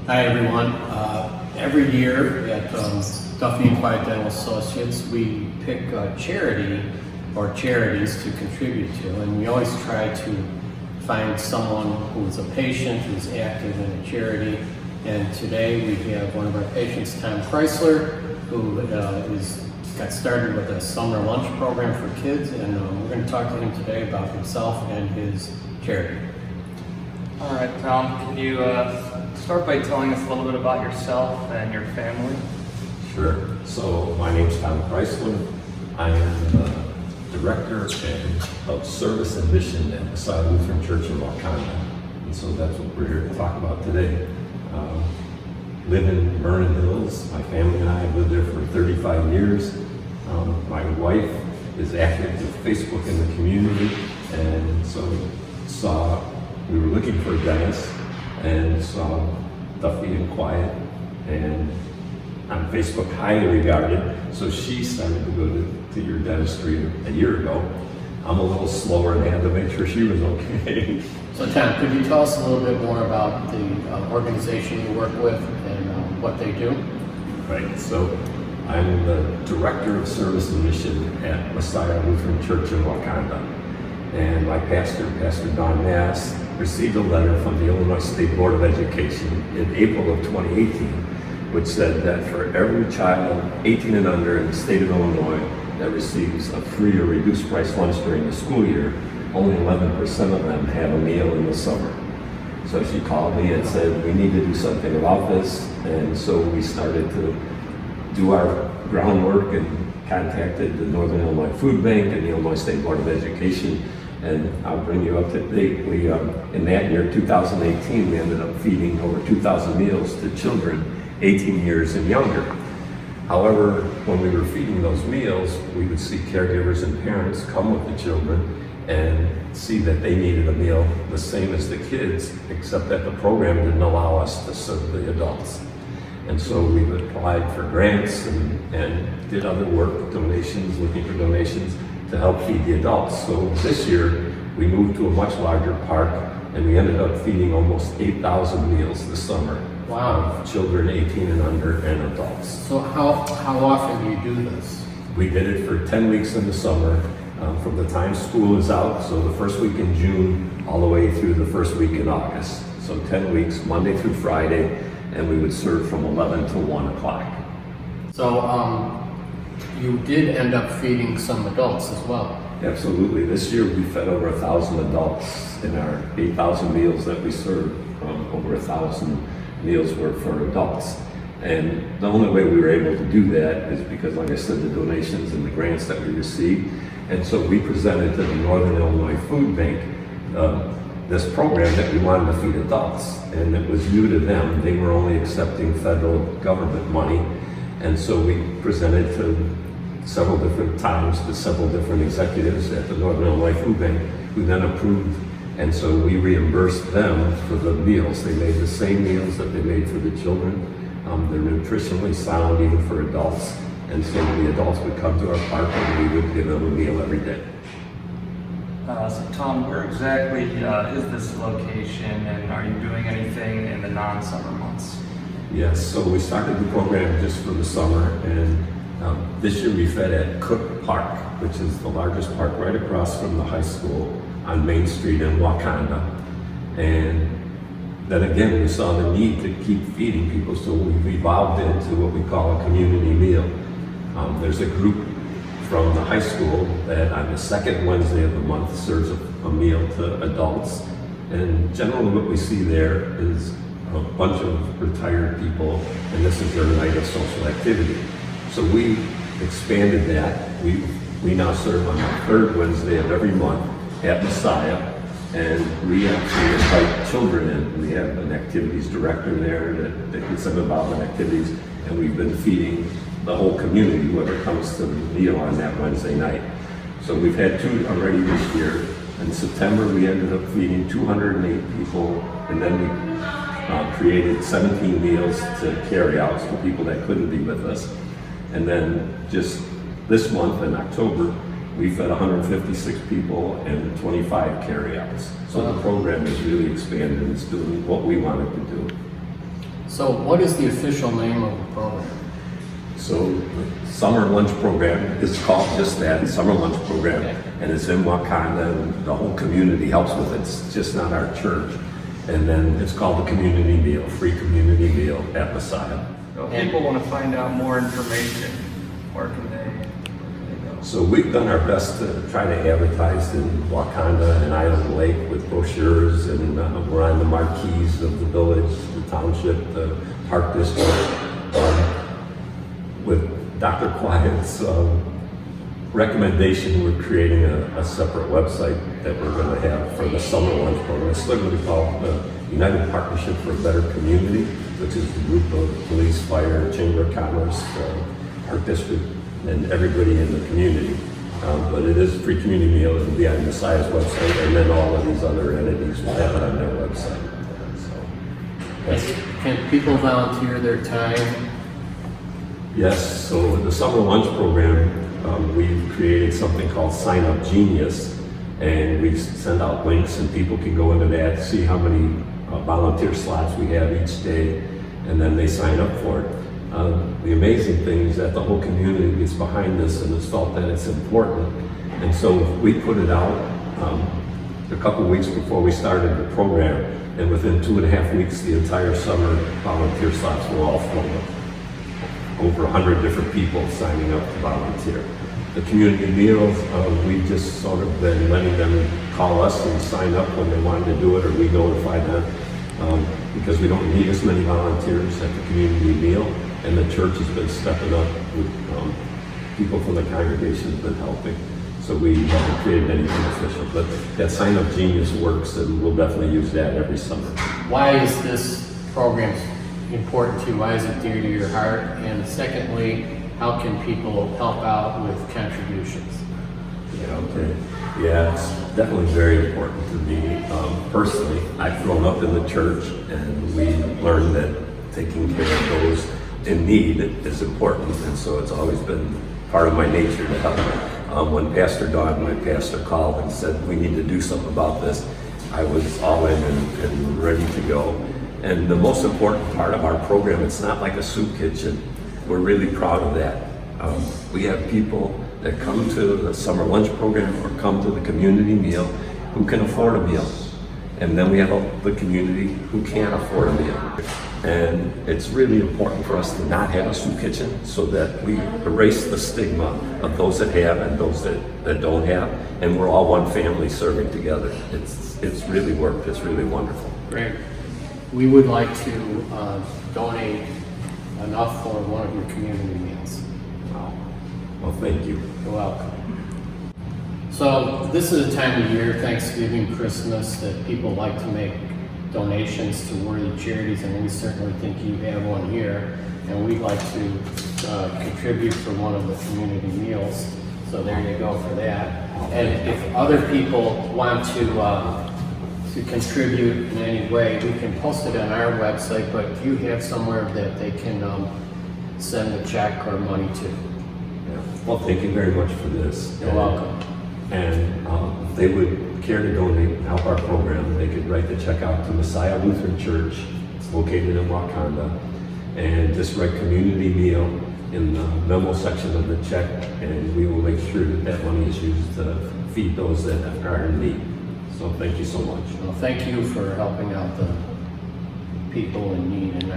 Hi everyone. Every year at Duffy and Kwiatt Dental Associates, we pick a charity or charities to contribute to, and we always try to find someone who is a patient, who's active in a charity. And today we have one of our patients, Tom Chrysler, who got started with a summer lunch program for kids, and we're going to talk to him today about himself and his charity. All right, Tom, can you start by telling us a little bit about yourself and your family? Sure. So my name's Tom Chrysler. I am the Director of Service and Mission at Messiah Lutheran Church in Wakanda. And so that's what we're here to talk about today. Live in Vernon Hills. My family and I have lived there for 35 years. My wife is active with Facebook in the community, and so we were looking for a dentist and saw Duffy and Kwiatt, and on Facebook highly regarded, so she started to go to your dentistry a year ago. I'm a little slower and had to make sure she was okay. So Tom, could you tell us a little bit more about the organization you work with and what they do? Right, so I'm the Director of Service and Mission at Messiah Lutheran Church in Wakanda. And my pastor, Pastor Don Mass, received a letter from the Illinois State Board of Education in April of 2018, which said that for every child 18 and under in the state of Illinois that receives a free or reduced price lunch during the school year, only 11% of them have a meal in the summer. So she called me and said, we need to do something about this. And so we started to do our groundwork and contacted the Northern Illinois Food Bank and the Illinois State Board of Education. And I'll bring you up to date. We, in that year, 2018, we ended up feeding over 2,000 meals to children 18 years and younger. However, when we were feeding those meals, we would see caregivers and parents come with the children and see that they needed a meal the same as the kids, except that the program didn't allow us to serve the adults. And so we applied for grants and did other work, donations, looking for donations to help feed the adults. So this year, we moved to a much larger park, and we ended up feeding almost 8,000 meals this summer. Wow. Children 18 and under and adults. So how often do you do this? We did it for 10 weeks in the summer, from the time school is out, so the first week in June, all the way through the first week in August. So 10 weeks, Monday through Friday, and we would serve from 11 to 1 o'clock. So you did end up feeding some adults as well. Absolutely. This year we fed over 1,000 adults in our 8,000 meals that we served. Over 1,000 meals were for adults. And the only way we were able to do that is because, like I said, the donations and the grants that we received. And so we presented to the Northern Illinois Food Bank this program that we wanted to feed adults. And it was new to them. They were only accepting federal government money. And so we presented to several different times to several different executives at the Northern Illinois Food Bank, who then approved. And so we reimbursed them for the meals. They made the same meals that they made for the children. They're nutritionally sound even for adults. And so the adults would come to our park and we would give them a meal every day. So Tom, where exactly is this location, and are you doing anything in the non-summer months? Yes, so we started the program just for the summer, and this year we fed at Cook Park, which is the largest park right across from the high school on Main Street in Wakanda. And then again, we saw the need to keep feeding people, so we've evolved into what we call a community meal. There's a group from the high school that on the second Wednesday of the month serves a meal to adults. And generally what we see there is a bunch of retired people, and this is their night of social activity. So we expanded that. We now serve on the third Wednesday of every month at Messiah, and we actually invite children in. We have an activities director there that gets them involved in activities, and we've been feeding the whole community, whoever comes to the meal on that Wednesday night. So we've had 2 already this year. In September, we ended up feeding 208 people, and then we created 17 meals to carry-outs for people that couldn't be with us. And then just this month in October, we fed 156 people and 25 carry-outs. So the program has really expanded and it's doing what we wanted to do. So what is the official name of the program? So the summer lunch program is called just that, summer lunch program, Okay. and it's in Wakanda, and the whole community helps with it. It's just not our church. And then it's called the community meal, free community meal at Messiah. So if people want to find out more information, where can they go? So we've done our best to try to advertise in Wakanda and Island Lake with brochures, and we're on the marquees of the village, the township, the park district. With Dr. Kwiatt's recommendation, we're creating a separate website that we're going to have for the summer lunch program. It's literally called the United Partnership for a Better Community, which is the group of police, fire, chamber of commerce, park district, and everybody in the community. But it is a free community meal. It'll be on Messiah's website, and then all of these other entities will have it on their website. So, that's Can people volunteer their time? Yes, so the summer lunch program, we've created something called Sign Up Genius, and we send out links and people can go into that, see how many volunteer slots we have each day, and then they sign up for it. The amazing thing is that the whole community is behind this and has felt that it's important, and so we put it out a couple weeks before we started the program, and within 2.5 weeks the entire summer volunteer slots were all filled up. Over 100 different people signing up to volunteer. The community meals, we've just sort of been letting them call us and sign up when they wanted to do it, or we notify them, because we don't need as many volunteers at the community meal, and the church has been stepping up with people from the congregation have been helping. So we haven't created anything official, but that Sign Up Genius works, and we'll definitely use that every summer. Why is this program important to you? Why is it dear to your heart? And secondly, how can people help out with contributions? Yeah, okay. Yeah, it's definitely very important to me. Personally, I've grown up in the church, and we learned that taking care of those in need is important, and so it's always been part of my nature to help. When Pastor Don, my pastor, called and said, we need to do something about this, I was all in and ready to go. And the most important part of our program, it's not like a soup kitchen. We're really proud of that. We have people that come to the summer lunch program or come to the community meal who can afford a meal. And then we have the community who can't afford a meal. And it's really important for us to not have a soup kitchen so that we erase the stigma of those that have and those that don't have. And we're all one family serving together. It's really worked. It's really wonderful. Great. We would like to donate enough for one of your community meals. Well, thank you. You're welcome. So this is a time of year, Thanksgiving, Christmas, that people like to make donations to worthy charities, and we certainly think you have one here, and we'd like to contribute for one of the community meals. So there you go for that. And if other people want to contribute in any way, we can post it on our website, but do you have somewhere that they can send a check or money to? Yeah. Well, thank you very much for this. You're welcome. And if they would care to donate and help our program, they could write the check out to Messiah Lutheran Church. It's located in Wakanda. And just write community meal in the memo section of the check, and we will make sure that that money is used to feed those that are in need. So thank you so much. Well, thank you for helping out the people in need, and